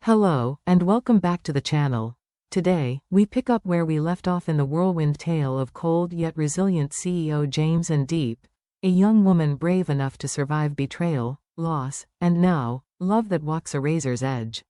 Hello, and welcome back to the channel. Today, we pick up where we left off in the whirlwind tale of cold yet resilient CEO James and Diep, a young woman brave enough to survive betrayal, loss, and now, love that walks a razor's edge.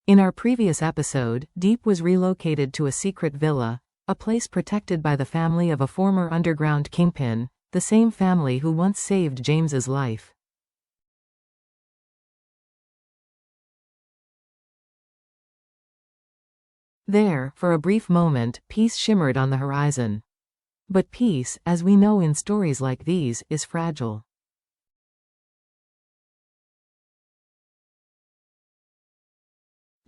In our previous episode, Diep was relocated to a secret villa, a place protected by the family of a former underground kingpin, the same family who once saved James's life. There, for a brief moment, peace shimmered on the horizon. But peace, as we know in stories like these, is fragile.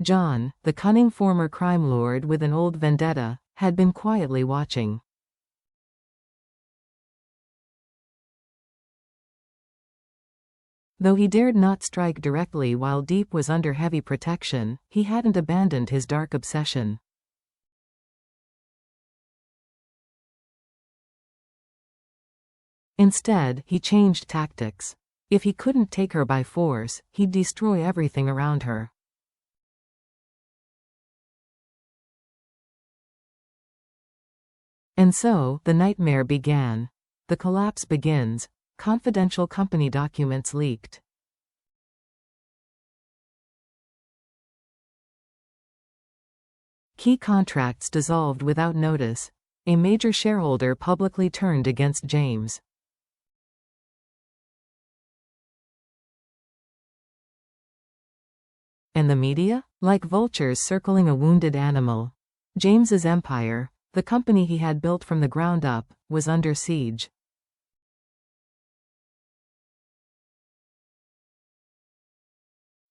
John, the cunning former crime lord with an old vendetta, had been quietly watching. Though he dared not strike directly while Diep was under heavy protection, he hadn't abandoned his dark obsession. Instead, he changed tactics. If he couldn't take her by force, he'd destroy everything around her. And so, the nightmare began. The collapse begins. Confidential company documents leaked. Key contracts dissolved without notice. A major shareholder publicly turned against James. And the media? Like vultures circling a wounded animal. James's empire, the company he had built from the ground up, was under siege.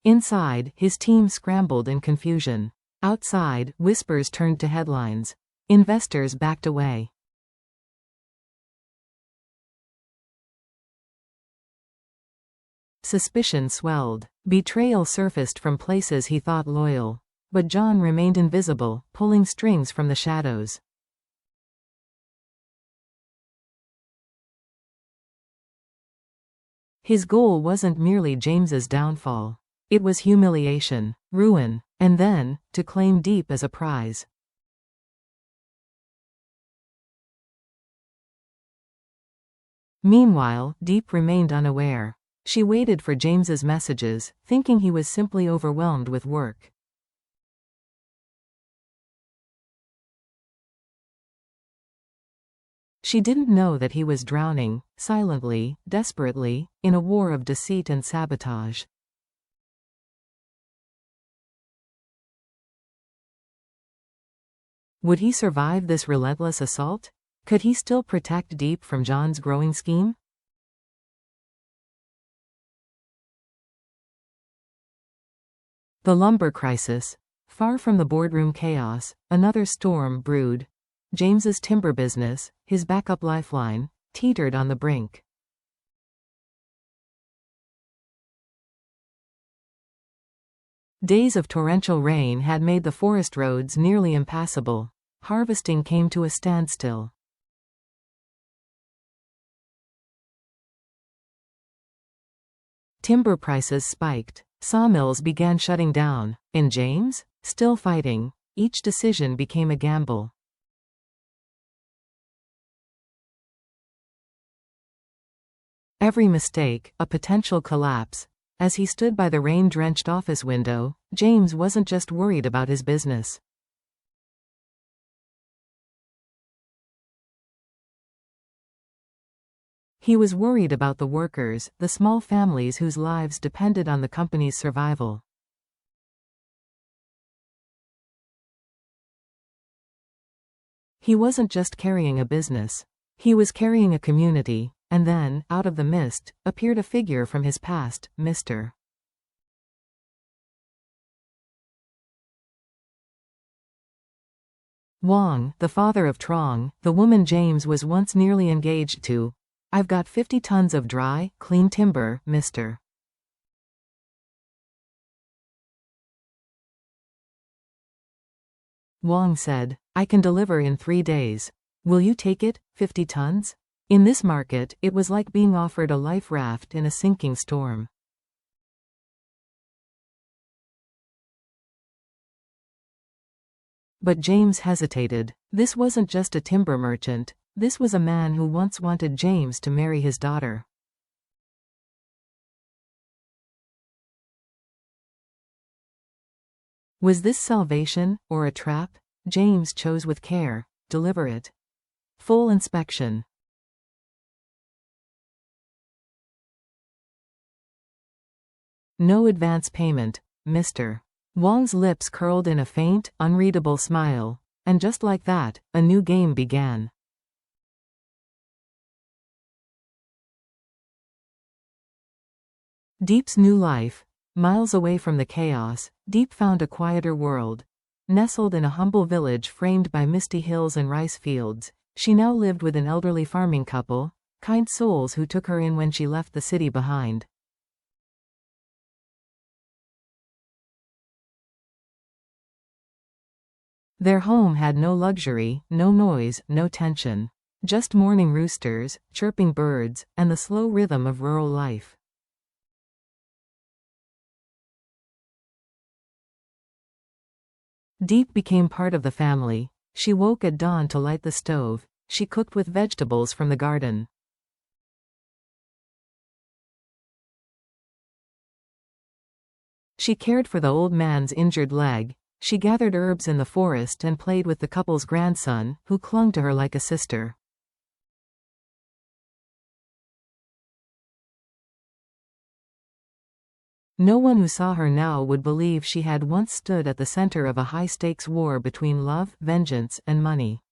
Inside, his team scrambled in confusion. Outside, whispers turned to headlines. Investors backed away. Suspicion swelled. Betrayal surfaced from places he thought loyal. But John remained invisible, pulling strings from the shadows. His goal wasn't merely James's downfall. It was humiliation, ruin, and then, to claim Diep as a prize. Meanwhile, Diep remained unaware. She waited for James's messages, thinking he was simply overwhelmed with work. She didn't know that he was drowning, silently, desperately, in a war of deceit and sabotage. Would he survive this relentless assault? Could he still protect Diep from John's growing scheme? The lumber crisis. Far from the boardroom chaos, another storm brewed. James's timber business, his backup lifeline, teetered on the brink. Days of torrential rain had made the forest roads nearly impassable. Harvesting came to a standstill. Timber prices spiked. Sawmills began shutting down. And James? Still fighting. Each decision became a gamble. Every mistake, a potential collapse. As he stood by the rain-drenched office window, James wasn't just worried about his business. He was worried about the workers, the small families whose lives depended on the company's survival. He wasn't just carrying a business. He was carrying a community. And then, out of the mist, appeared a figure from his past, Mr. Wong, the father of Trong, the woman James was once nearly engaged to. I've got 50 tons of dry, clean timber, Mr. Wong said. I can deliver in 3 days. Will you take it, 50 tons? In this market, it was like being offered a life raft in a sinking storm. But James hesitated. This wasn't just a timber merchant. This was a man who once wanted James to marry his daughter. Was this salvation, or a trap? James chose with care. Deliberate. Full inspection. No advance payment, Mr. Wong's lips curled in a faint, unreadable smile. And just like that, a new game began. Diep's new life. Miles away from the chaos, Diep found a quieter world. Nestled in a humble village framed by misty hills and rice fields, she now lived with an elderly farming couple, kind souls who took her in when she left the city behind. Their home had no luxury, no noise, no tension. Just morning roosters, chirping birds, and the slow rhythm of rural life. Diep became part of the family. She woke at dawn to light the stove. She cooked with vegetables from the garden. She cared for the old man's injured leg. She gathered herbs in the forest and played with the couple's grandson, who clung to her like a sister. No one who saw her now would believe she had once stood at the center of a high-stakes war between love, vengeance, and money.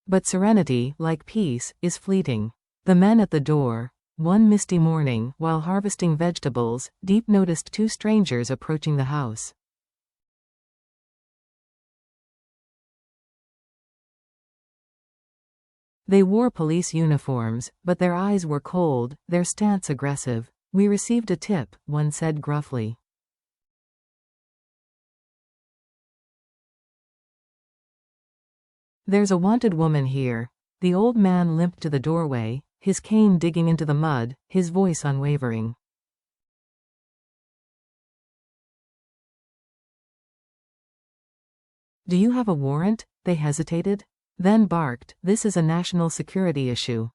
But serenity, like peace, is fleeting. The men at the door. One misty morning, while harvesting vegetables, Diep noticed two strangers approaching the house. They wore police uniforms, but their eyes were cold, their stance aggressive. "We received a tip," one said gruffly. "There's a wanted woman here." The old man limped to the doorway, his cane digging into the mud, his voice unwavering. "Do you have a warrant?" They hesitated. Then barked, "This is a national security issue."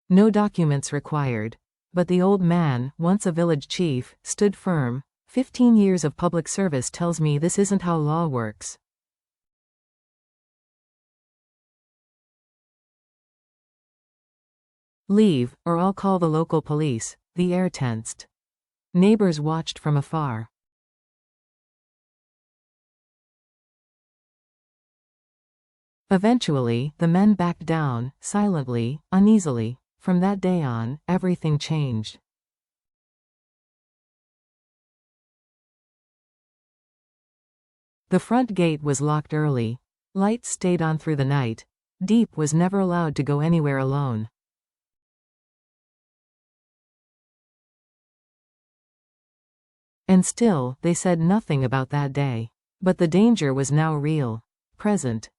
No documents required. But the old man, once a village chief, stood firm. 15 years of public service tells me this isn't how law works. "Leave, or I'll call the local police." The air tensed. Neighbors watched from afar. Eventually, the men backed down, silently, uneasily. From that day on, everything changed. The front gate was locked early. Lights stayed on through the night. Diep was never allowed to go anywhere alone. And still, they said nothing about that day. But the danger was now real. Present.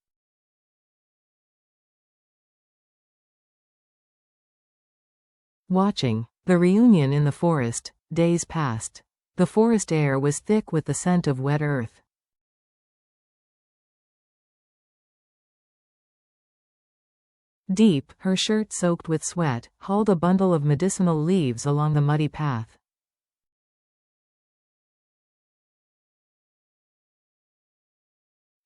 Watching. The reunion in the forest. Days passed. The forest air was thick with the scent of wet earth. Diep, her shirt soaked with sweat, hauled a bundle of medicinal leaves along the muddy path.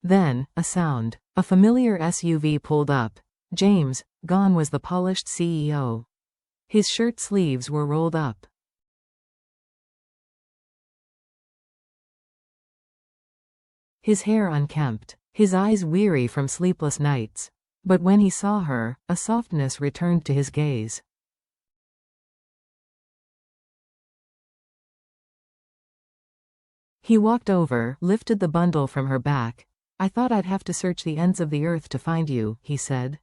Then, a sound. A familiar SUV pulled up. James, gone was the polished CEO. His shirt sleeves were rolled up. His hair unkempt. His eyes weary from sleepless nights. But when he saw her, a softness returned to his gaze. He walked over, lifted the bundle from her back. "I thought I'd have to search the ends of the earth to find you," he said.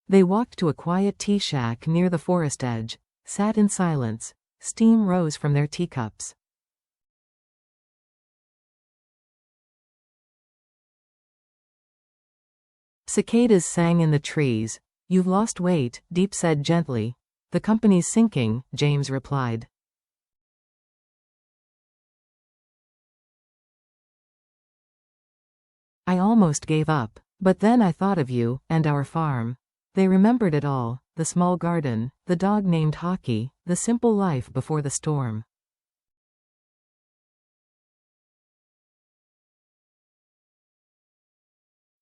They walked to a quiet tea shack near the forest edge, sat in silence. Steam rose from their teacups. Cicadas sang in the trees. You've lost weight, Diep said gently. The company's sinking, James replied. I almost gave up. But then I thought of you, and our farm. They remembered it all, the small garden, the dog named Hockey, the simple life before the storm.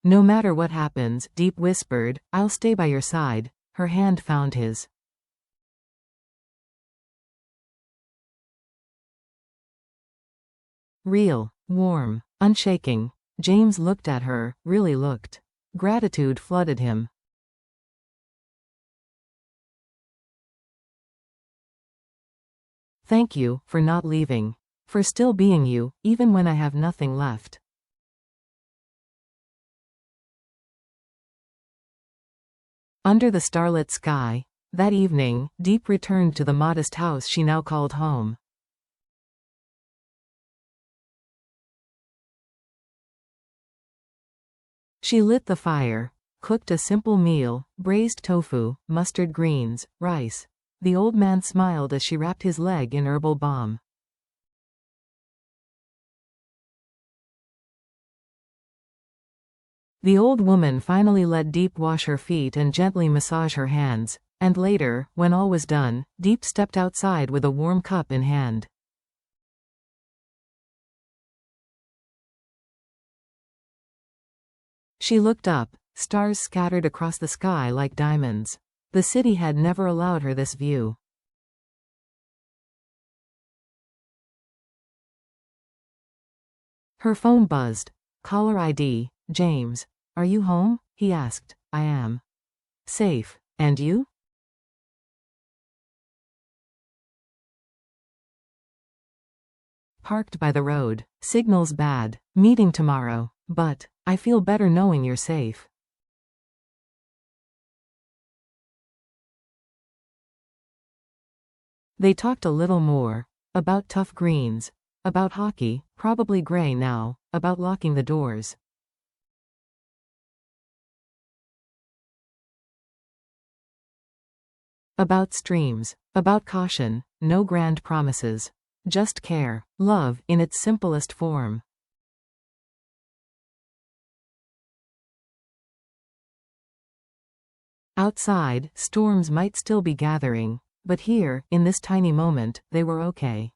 No matter what happens, Diep whispered, I'll stay by your side. Her hand found his. Real, warm, unshaking. James looked at her, really looked. Gratitude flooded him. Thank you, for not leaving. For still being you, even when I have nothing left. Under the starlit sky, that evening, Diep returned to the modest house she now called home. She lit the fire, cooked a simple meal, braised tofu, mustard greens, rice. The old man smiled as she wrapped his leg in herbal balm. The old woman finally let Diep wash her feet and gently massage her hands, and later, when all was done, Diep stepped outside with a warm cup in hand. She looked up, stars scattered across the sky like diamonds. The city had never allowed her this view. Her phone buzzed. Caller ID, James. Are you home? He asked. I am. Safe. And you? Parked by the road. Signal's bad. Meeting tomorrow. But I feel better knowing you're safe. They talked a little more. About tough greens. About hockey, probably gray now. About locking the doors. About streams. About caution. No grand promises. Just care. Love, in its simplest form. Outside, storms might still be gathering. But here, in this tiny moment, they were okay.